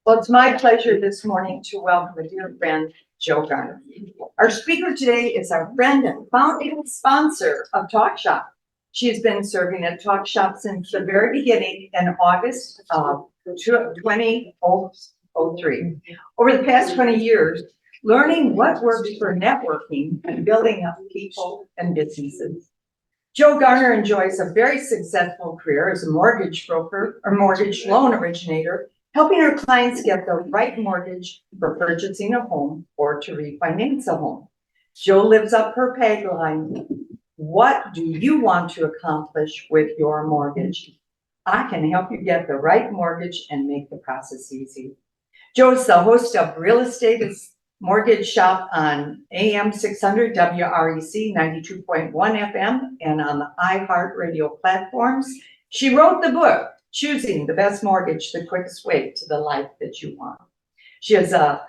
Well, it's my pleasure this morning to welcome a dear friend, Joe Garner. Our speaker today is our friend and founding sponsor of Talk Shop. She has been serving at Talk Shop since the very beginning in August of 2003. Over the past 20 years, learning what works for networking and building up people and businesses. Joe Garner enjoys a very successful career as a mortgage broker or mortgage loan originator, helping her clients get the right mortgage for purchasing a home or to refinance a home. Joe lives up her tagline, what do you want to accomplish with your mortgage? I can help you get the right mortgage and make the process easy. Joe is the host of Real Estate Mortgage Shop on AM 600 WREC 92.1 FM and on the iHeartRadio platforms. She wrote the book, Choosing the Best Mortgage, the Quickest Way to the Life That You Want. She is a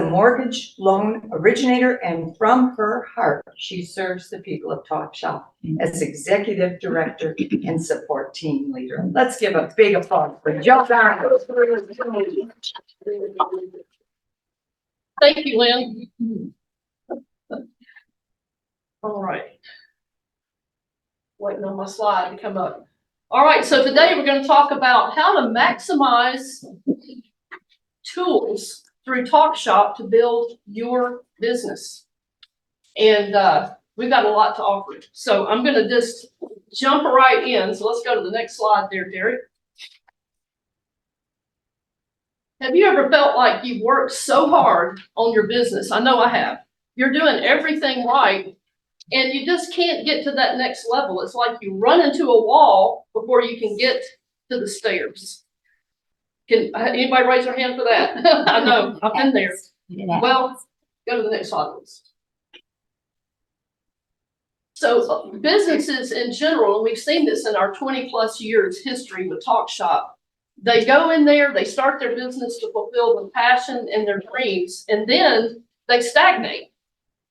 mortgage loan originator, and from her heart, she serves the people of Talk Shop as executive director and support team leader. Let's give a big applause for Joe Garner. Thank you, Lynn. All right. Waiting on my slide to come up. All right, so today we're going to talk about how to maximize tools through Talk Shop to build your business. And we've got a lot to offer. So I'm going to just jump right in. So let's go to the next slide there, Derek. Have you ever felt like you've worked so hard on your business? I know I have. You're doing everything right, and you just can't get to that next level. It's like you run into a wall before you can get to the stairs. Can anybody raise their hand for that? I know, I've been there. Yeah. Well, go to the next slide, please. So businesses in general, and we've seen this in our 20 plus years history with Talk Shop, they go in there, they start their business to fulfill their passion and their dreams, and then they stagnate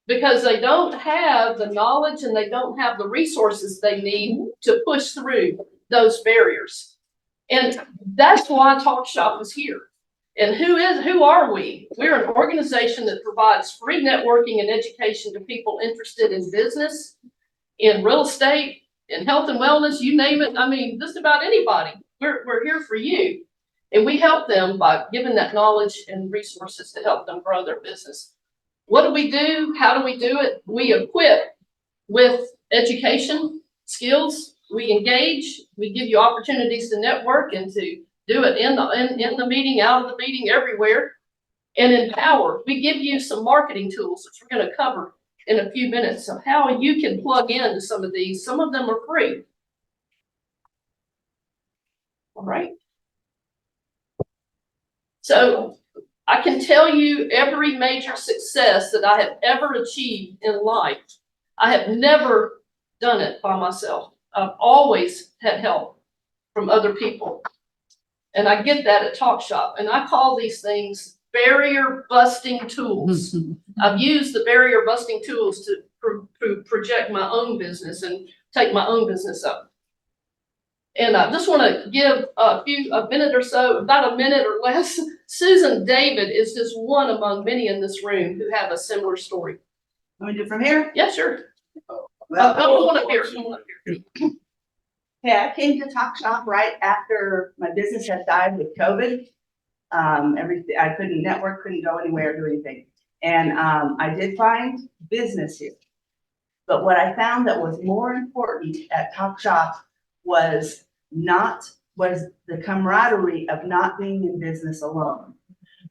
because they don't have the knowledge and they don't have the resources they need to push through those barriers. And that's why Talk Shop is here. And who are we? We're an organization that provides free networking and education to people interested in business, in real estate, in health and wellness, you name it. I mean, just about anybody. We're here for you. And we help them by giving that knowledge and resources to help them grow their business. What do we do? How do we do it? We equip with education, skills. We engage. We give you opportunities to network and to do it in the meeting, out of the meeting, everywhere. And empower. We give you some marketing tools, which we're going to cover in a few minutes, of how you can plug into some of these. Some of them are free. All right. So I can tell you every major success that I have ever achieved in life, I have never done it by myself. I've always had help from other people. And I get that at Talk Shop. And I call these things barrier busting tools. I've used the barrier busting tools to project my own business and take my own business up. And I just want to give a minute or so, about a minute or less. Susan David is just one among many in this room who have a similar story. Let me do it from here? Yeah, sure. Well, One up here. okay, I came to Talk Shop right after my business had died with COVID. I couldn't network, couldn't go anywhere, do anything. And I did find business here. But what I found that was more important at Talk Shop was the camaraderie of not being in business alone.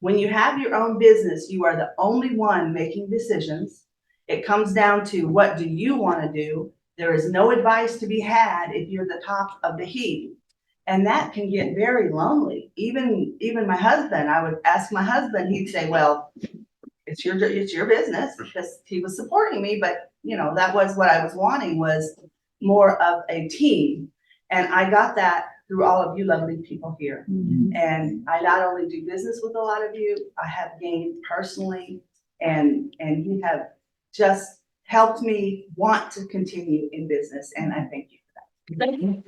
When you have your own business, you are the only one making decisions. It comes down to, what do you want to do? There is no advice to be had if you're the top of the heap. And that can get very lonely. Even my husband, I would ask my husband, he'd say, well, it's your business, because he was supporting me. But you know, that was what I was wanting, was more of a team. And I got that through all of you lovely people here. Mm-hmm. And I not only do business with a lot of you, I have gained personally, and you have just helped me want to continue in business. And I thank you for that. Thank you.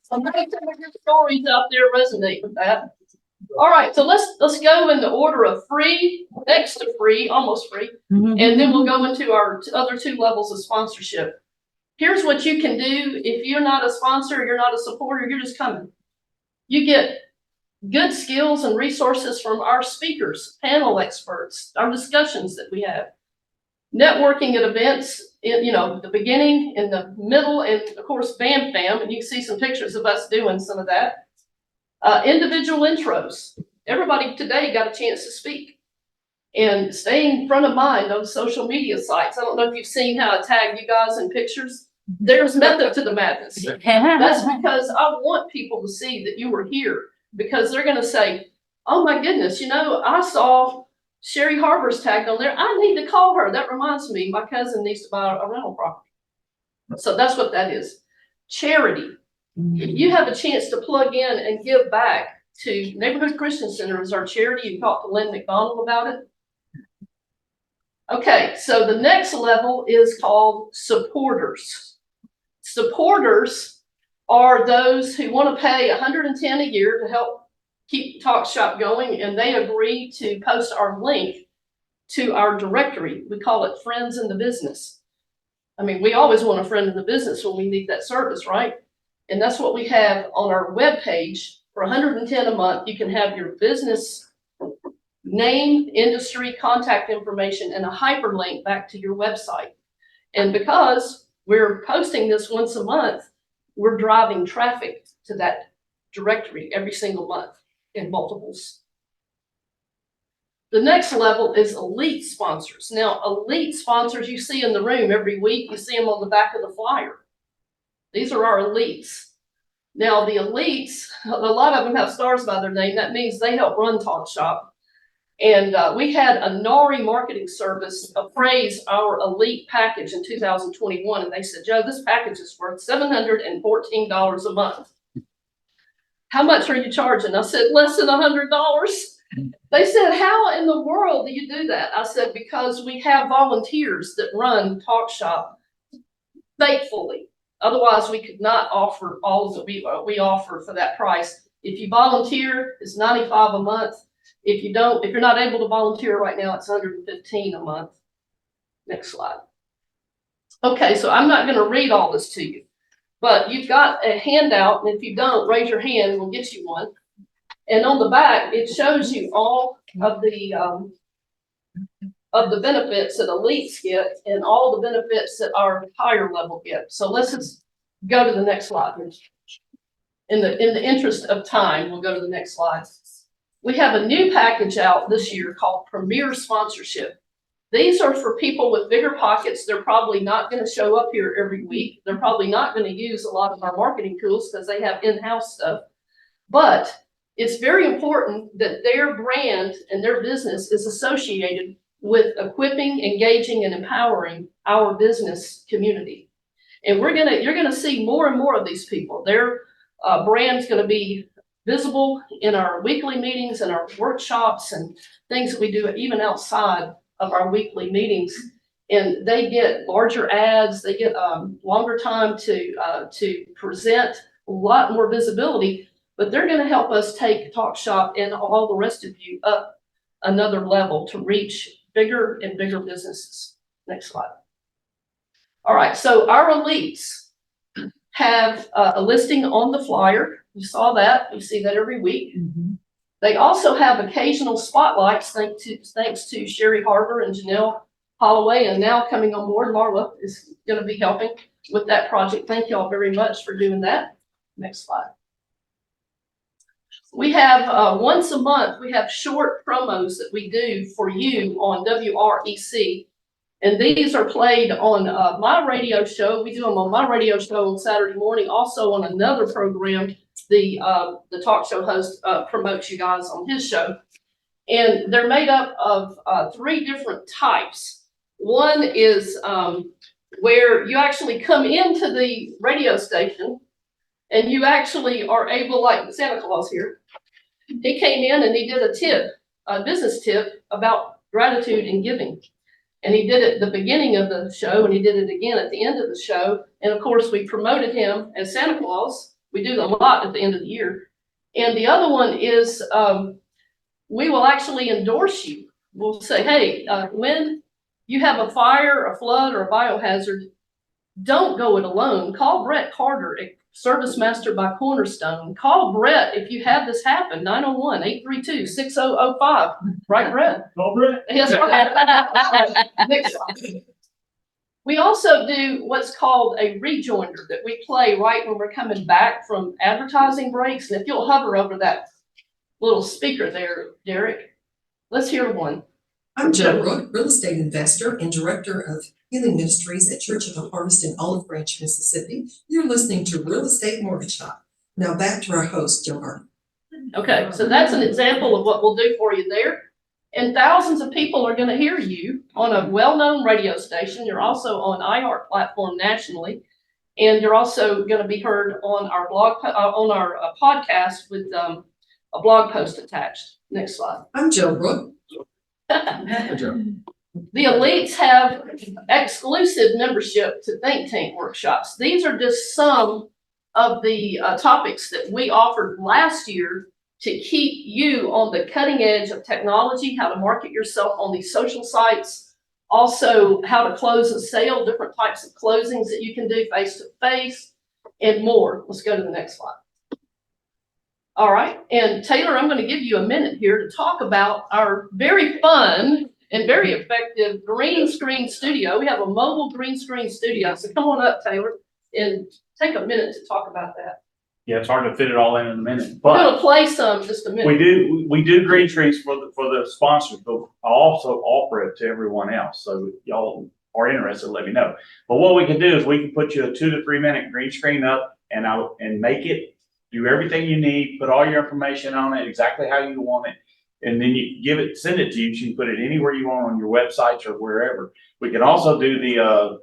So many of your stories out there resonate with that. All right, so let's go in the order of free, next to free, almost free, and then we'll go into our other two levels of sponsorship. Here's what you can do. If you're not a sponsor, you're not a supporter, you're just coming. You get good skills and resources from our speakers, panel experts, our discussions that we have. Networking at events, in, the beginning, in the middle, and of course, Bam Bam, and you can see some pictures of us doing some of that. Individual intros. Everybody today got a chance to speak. And staying front of mind on social media sites. I don't know if you've seen how I tag you guys in pictures. There's method to the madness. That's because I want people to see that you were here, because they're going to say, oh my goodness, I saw Sherry Harbor's tagged on there. I need to call her. That reminds me, my cousin needs to buy a rental property. So that's what that is. Charity. If you have a chance to plug in and give back to Neighborhood Christian Center as our charity, you talk to Lynn McDonald about it. Okay, so the next level is called supporters. Supporters are those who want to pay $110 a year to help keep Talk Shop going, and they agree to post our link to our directory. We call it Friends in the Business. I mean, we always want a friend in the business when we need that service, right? And that's what we have on our webpage. For $110 a month, you can have your business name, industry, contact information, and a hyperlink back to your website. And because we're posting this once a month, we're driving traffic to that directory every single month in multiples. The next level is elite sponsors. Now, elite sponsors you see in the room every week, you see them on the back of the flyer. These are our elites. Now, the elites, a lot of them have stars by their name. That means they help run Talk Shop. And we had a NARI marketing service appraise our elite package in 2021. And they said, Joe, this package is worth $714 a month. How much are you charging? I said, less than $100. They said, how in the world do you do that? I said, because we have volunteers that run Talk Shop faithfully. Otherwise, we could not offer all that we offer for that price. If you volunteer, it's $95 a month. If you're not able to volunteer right now, it's $115 a month. Next slide. Okay, so I'm not going to read all this to you, but you've got a handout, and if you don't, raise your hand, we'll get you one. And on the back, it shows you all of the benefits that elites get and all the benefits that our higher level get. So let's just go to the next slide. In the interest of time, we'll go to the next slide. We have a new package out this year called Premier Sponsorship. These are for people with bigger pockets. They're probably not going to show up here every week. They're probably not going to use a lot of our marketing tools because they have in-house stuff. But it's very important that their brand and their business is associated with equipping, engaging, and empowering our business community. And you're gonna see more and more of these people. Their brand's gonna be visible in our weekly meetings and our workshops and things that we do even outside of our weekly meetings. And they get larger ads, they get longer time to present, a lot more visibility, but they're gonna help us take Talk Shop and all the rest of you up another level to reach bigger and bigger businesses. Next slide. All right, so our elites have a listing on the flyer. You saw that, you see that every week. Mm-hmm. They also have occasional spotlights, thanks to Sherry Harbor and Janelle Holloway, and now coming on board, Marla is going to be helping with that project. Thank you all very much for doing that. Next slide. We have once a month, we have short promos that we do for you on WREC. And these are played on my radio show. We do them on my radio show on Saturday morning. Also on another program, the talk show host promotes you guys on his show. And they're made up of 3 different types. One is where you actually come into the radio station and you actually are able, like Santa Claus here, he came in and he did a business tip about gratitude and giving. And he did it at the beginning of the show, and he did it again at the end of the show. And of course, we promoted him as Santa Claus. We do a lot at the end of the year. And the other one is, we will actually endorse you. We'll say, hey, when you have a fire, a flood, or a biohazard, don't go it alone. Call Brett Carter, a Service Master by Cornerstone. Call Brett if you have this happen, 901-832-6005. Right, Brett? Call Brett. Yes, right. Next slide. We also do what's called a rejoinder that we play right when we're coming back from advertising breaks. And if you'll hover over that little speaker there, Derek, let's hear one. I'm Joe Rook, real estate investor and director of Healing Ministries at Church of the Harvest in Olive Branch, Mississippi. You're listening to Real Estate Mortgage Shop. Now back to our host, Joe Garner. Okay, so that's an example of what we'll do for you there. And thousands of people are going to hear you on a well-known radio station. You're also on iHeart platform nationally, and you're also going to be heard on our blog, on our podcast with a blog post attached. Next slide. I'm Joe Rook. The elites have exclusive membership to think tank workshops. These are just some of the topics that we offered last year to keep you on the cutting edge of technology, how to market yourself on these social sites, also how to close a sale, different types of closings that you can do face to face, and more. Let's go to the next slide. All right, and Taylor, I'm going to give you a minute here to talk about our very fun and very effective green screen studio. We have a mobile green screen studio, so come on up, Taylor, and take a minute to talk about that. Yeah, it's hard to fit it all in a minute, We're going but to play some in just a minute. we do green screens for the sponsors, but I also offer it to everyone else. So y'all are interested, let me know. But what we can do is we can put you a 2 to 3 minute green screen up and make it do everything you need, put all your information on it, exactly how you want it. And then you send it to you. You can put it anywhere you want on your websites or wherever. We can also do the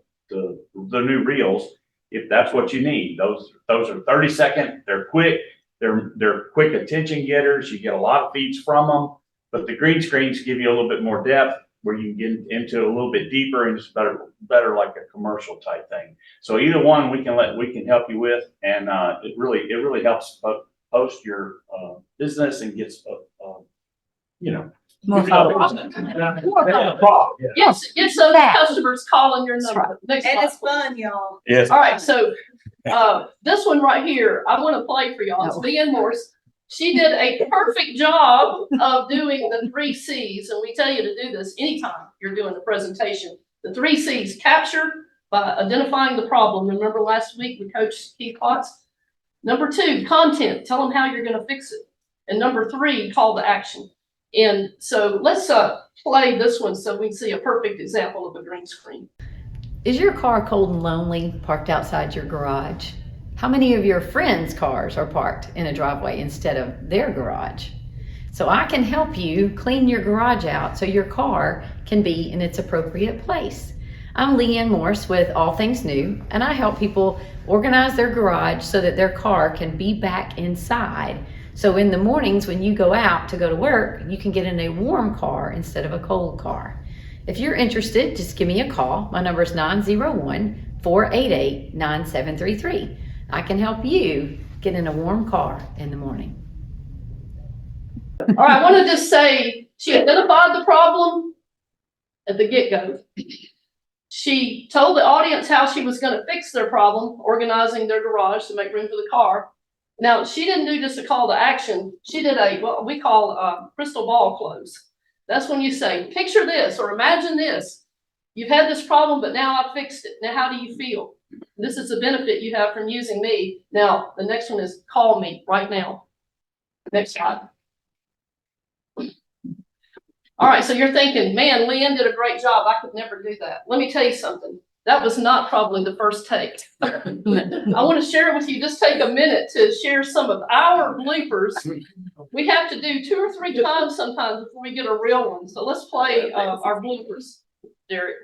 new reels if that's what you need. Those are 30-second, they're quick, they're quick attention getters. You get a lot of feeds from them, but the green screens give you a little bit more depth where you can get into a little bit deeper and it's better like a commercial type thing. So either one we can help you with, and it really helps post your business and gets More followers. Yes, get those customers calling your number. Next And slide, it's fun, y'all. Yes. All right, so this one right here, I want to play for y'all. It's Leanne Morse. She did a perfect job of doing the 3 C's, and we tell you to do this anytime you're doing the presentation. The 3 C's: capture by identifying the problem. Remember last week we coached Keith Potts? Number 2, content. Tell them how you're going to fix it. And number 3, call to action. And so let's play this one so we can see a perfect example of a green screen. Is your car cold and lonely parked outside your garage? How many of your friends' cars are parked in a driveway instead of their garage? So I can help you clean your garage out so your car can be in its appropriate place. I'm Leanne Morse with All Things New, and I help people organize their garage so that their car can be back inside. So in the mornings when you go out to go to work, you can get in a warm car instead of a cold car. If you're interested, just give me a call. My number is 901-488-9733. I can help you get in a warm car in the morning. All right, I want to just say she identified the problem at the get-go. She told the audience how she was going to fix their problem, organizing their garage to make room for the car. Now, she didn't do just a call to action. She did what we call a crystal ball close. That's when you say, picture this or imagine this. You've had this problem, but now I've fixed it. Now, how do you feel? This is the benefit you have from using me. Now, the next one is call me right now. Next slide. All right, so you're thinking, man, Leanne did a great job. I could never do that. Let me tell you something. That was not probably the first take. I want to share with you, just take a minute to share some of our bloopers. We have to do 2 or 3 times sometimes before we get a real one. So let's play our bloopers, Derek.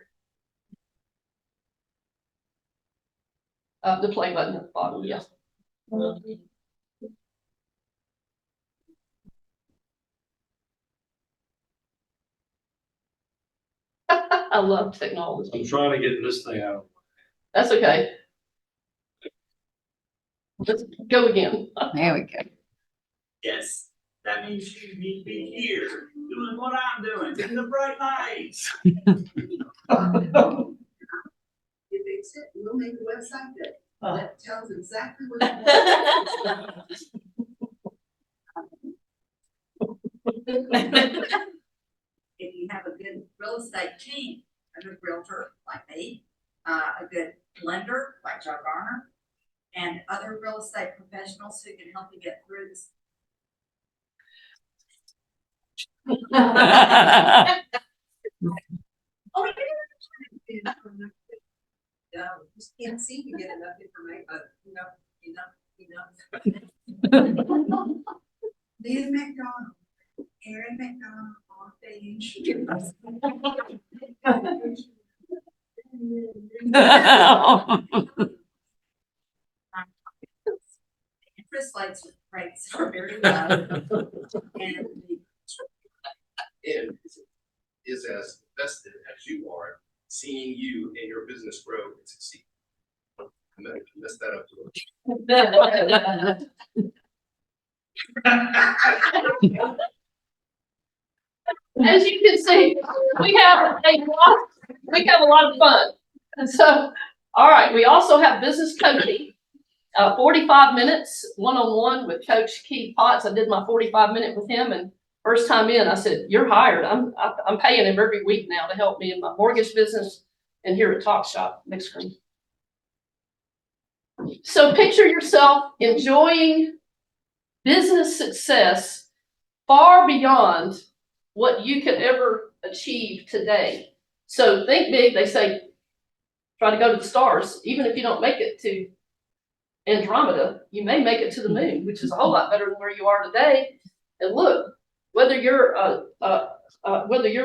The play button at the bottom, yeah. I love technology. I'm trying to get this thing out. That's okay. Let's go again. There we go. Yes, that means you need to be here, doing what I'm doing, in the bright lights. If it's it, we'll make a website that tells exactly what you want. If you have a good real estate team, a good realtor like me, a good lender like Garner, and other real estate professionals who can help you get through this. Yeah, just can't seem to get enough information, Leah McDonald, Aaron McDonald, on page. Interest rates are very low. And is as invested as you are, seeing you and your business grow and succeed. I messed that up. As you can see, we have a lot of fun. And so, all right, we also have business coaching. 45 minutes one-on-one with Coach Keith Potts. I did my 45-minute with him, and first time in, I said, "You're hired." I'm paying him every week now to help me in my mortgage business and here at Talk Shop. Next screen. So picture yourself enjoying business success far beyond what you could ever achieve today. So think big. They say, try to go to the stars. Even if you don't make it to Andromeda, you may make it to the moon, which is a whole lot better than where you are today. And look, whether you're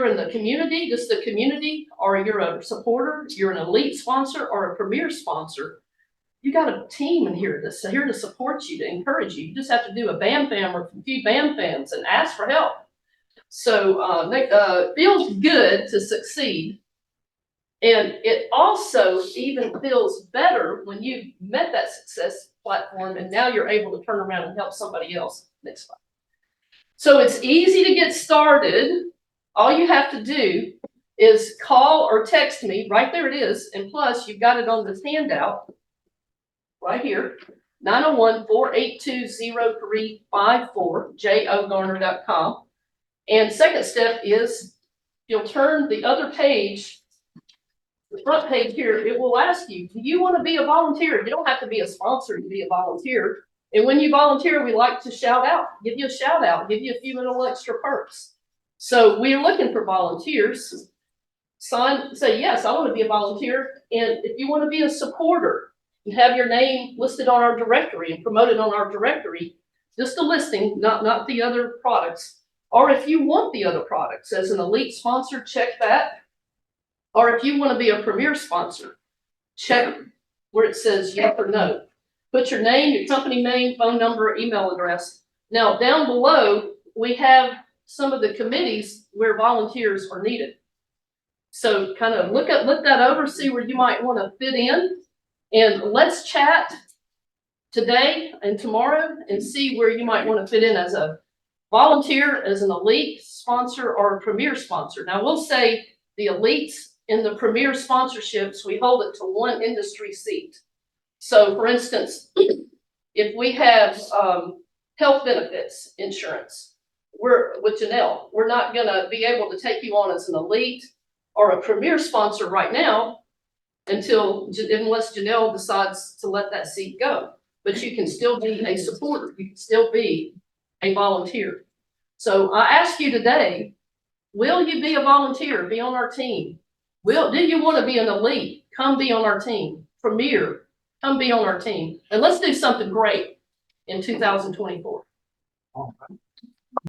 in the community, just the community, or you're a supporter, you're an elite sponsor or a premier sponsor, you got a team in here that's here to support you, to encourage you. You just have to do a BAM fam or a few BAM fams and ask for help. So it feels good to succeed. And it also even feels better when you've met that success platform and now you're able to turn around and help somebody else. Next slide. So it's easy to get started. All you have to do is call or text me. Right there it is. And plus, you've got it on this handout right here, 901-482-0354, jogarner.com. And second step is you'll turn the other page, the front page here, it will ask you, do you want to be a volunteer? You don't have to be a sponsor to be a volunteer. And when you volunteer, we like to shout out, give you a shout out, give you a few little extra perks. So we're looking for volunteers. Say, yes, I want to be a volunteer. And if you want to be a supporter and have your name listed on our directory and promoted on our directory, just a listing, not the other products. Or if you want the other products as an elite sponsor, check that. Or if you want to be a premier sponsor, check where it says yes or no. Put your name, your company name, phone number, email address. Now down below, we have some of the committees where volunteers are needed. So kind of look that over, see where you might want to fit in. And let's chat today and tomorrow and see where you might want to fit in as a volunteer, as an elite sponsor, or a premier sponsor. Now we'll say the elites in the premier sponsorships, we hold it to one industry seat. So for instance, if we have health benefits insurance, with Janelle, we're not going to be able to take you on as an elite or a premier sponsor right now unless Janelle decides to let that seat go. But you can still be a supporter. You can still be a volunteer. So I ask you today, will you be a volunteer? Be on our team. Do you want to be an elite? Come be on our team. Premier, come be on our team. And let's do something great in 2024.